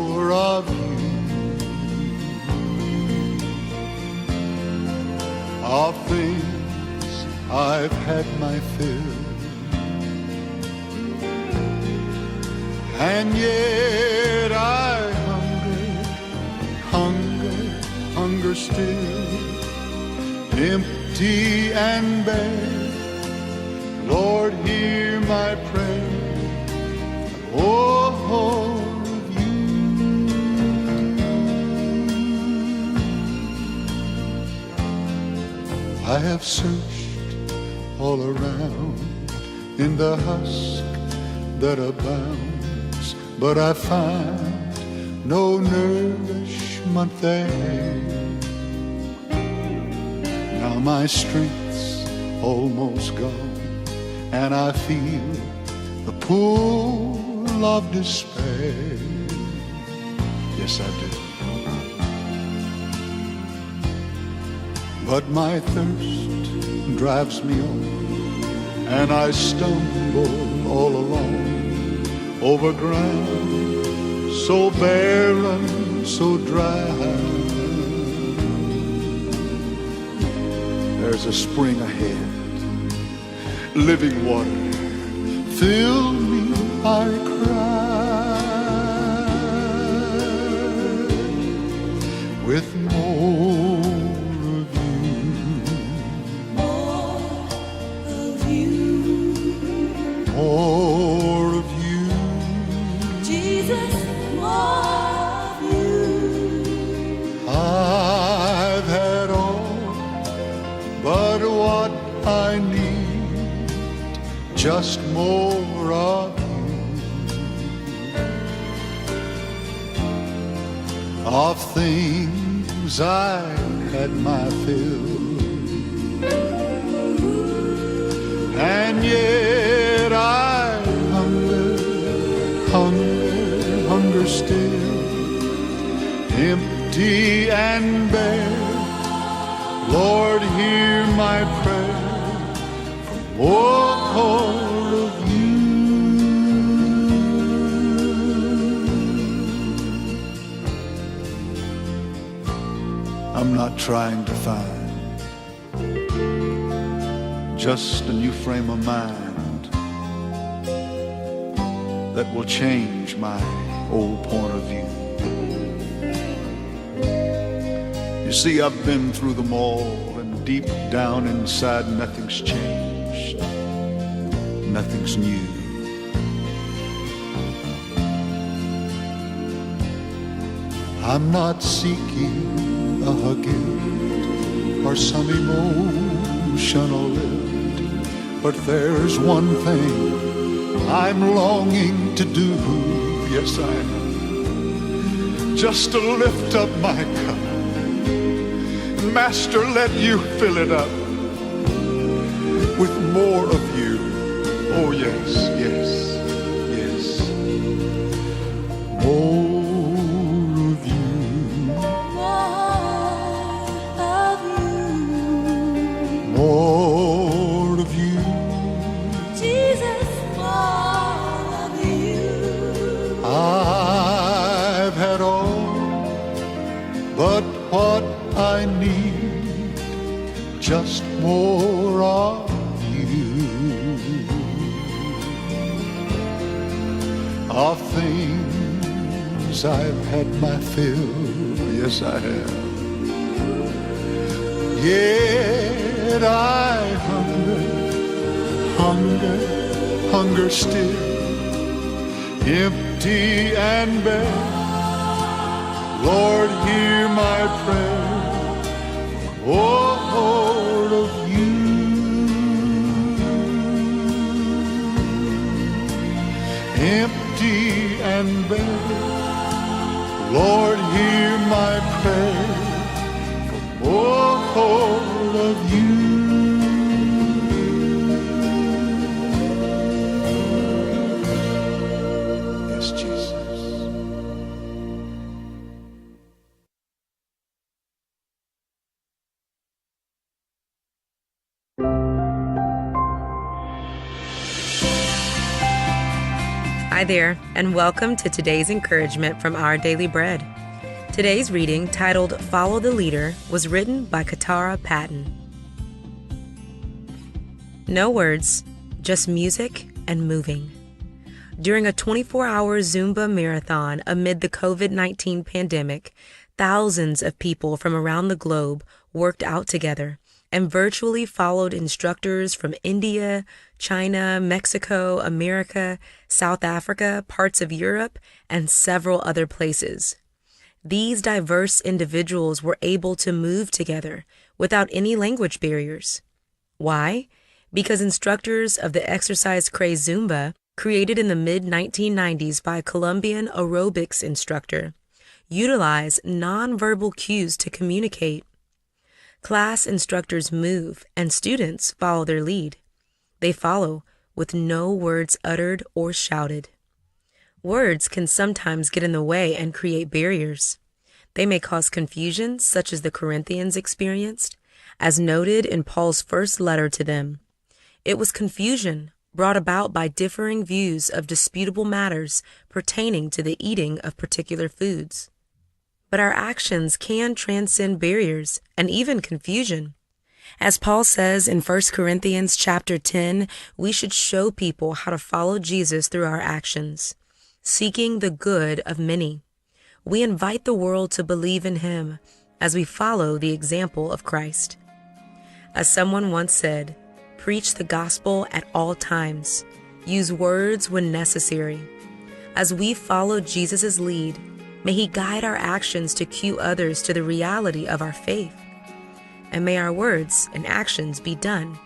more of you, of things I've had my fill, and yet I hunger still, empty and bare. Lord, hear my prayer. Oh, of you. I have searched all around in the husk that abounds, but I find no nourishment there. Now my strength's almost gone, and I feel the pull of despair. Yes, I do. But my thirst drives me on, and I stumble all along over ground so barren, so dry. There's a spring ahead, living water, fill me, I cry, with more of you. More of you. More of you. Jesus, more of you. I've had all but what I need, just more of you. Of things I've had my fill, and yet I hunger still, empty and bare. Lord, hear my prayer for more of you. I'm not trying to find just a new frame of mind that will change my old point of view. You see, I've been through them all, and deep down inside nothing's changed, nothing's new. I'm not seeking a gift or some emotional lift, but there's one thing I'm longing to do. Yes, I am. Just to lift up my cup. Master, let you fill it up with more of you. Oh, yes, yes, yes. More of you. More of you. Jesus, more of you. I've had all but what I need, just more of you. Of things I've had my fill, yes I have. Yet I hunger still, empty and bare. Lord, hear my prayer. More of you. Empty and bare. Lord, hear my prayer. For more of you. Yes, Jesus. I Hi there, and welcome to today's encouragement from Our Daily Bread. Today's reading, titled Follow the Leader, was written by Katara Patton. No words, just music and moving. During a 24-hour Zumba marathon amid the COVID-19 pandemic, thousands of people from around the globe worked out together and virtually followed instructors from India, China, Mexico, America, South Africa, parts of Europe, and several other places. These diverse individuals were able to move together without any language barriers. Why? Because instructors of the exercise craze Zumba, created in the mid-1990s by a Colombian aerobics instructor, utilize nonverbal cues to communicate. Class instructors move and students follow their lead. They follow with no words uttered or shouted. Words can sometimes get in the way and create barriers. They may cause confusion, such as the Corinthians experienced, as noted in Paul's first letter to them. It was confusion brought about by differing views of disputable matters pertaining to the eating of particular foods. But our actions can transcend barriers and even confusion. As Paul says in 1 Corinthians chapter 10, we should show people how to follow Jesus through our actions, seeking the good of many. We invite the world to believe in him as we follow the example of Christ. As someone once said, preach the gospel at all times. Use words when necessary. As we follow Jesus' lead, may he guide our actions to cue others to the reality of our faith. And may our words and actions be done,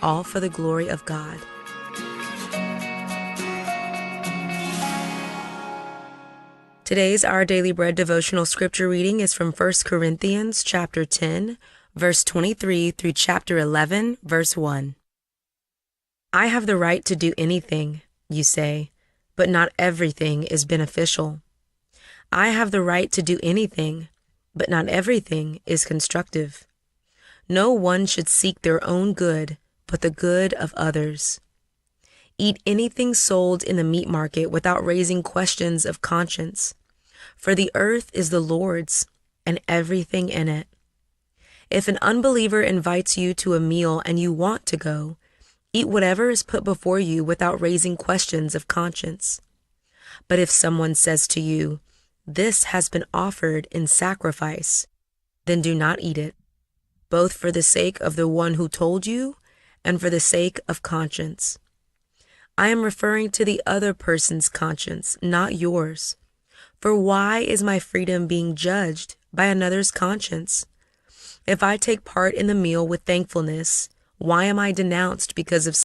all for the glory of God. Today's Our Daily Bread devotional scripture reading is from 1 Corinthians chapter 10, verse 23 through chapter 11, verse 1. I have the right to do anything, you say, but not everything is beneficial. I have the right to do anything, but not everything is constructive. No one should seek their own good, but the good of others. Eat anything sold in the meat market without raising questions of conscience. For the earth is the Lord's, and everything in it. If an unbeliever invites you to a meal and you want to go, eat whatever is put before you without raising questions of conscience. But if someone says to you, "This has been offered in sacrifice," then do not eat it, both for the sake of the one who told you and for the sake of conscience. I am referring to the other person's conscience, not yours. For why is my freedom being judged by another's conscience? If I take part in the meal with thankfulness, why am I denounced because of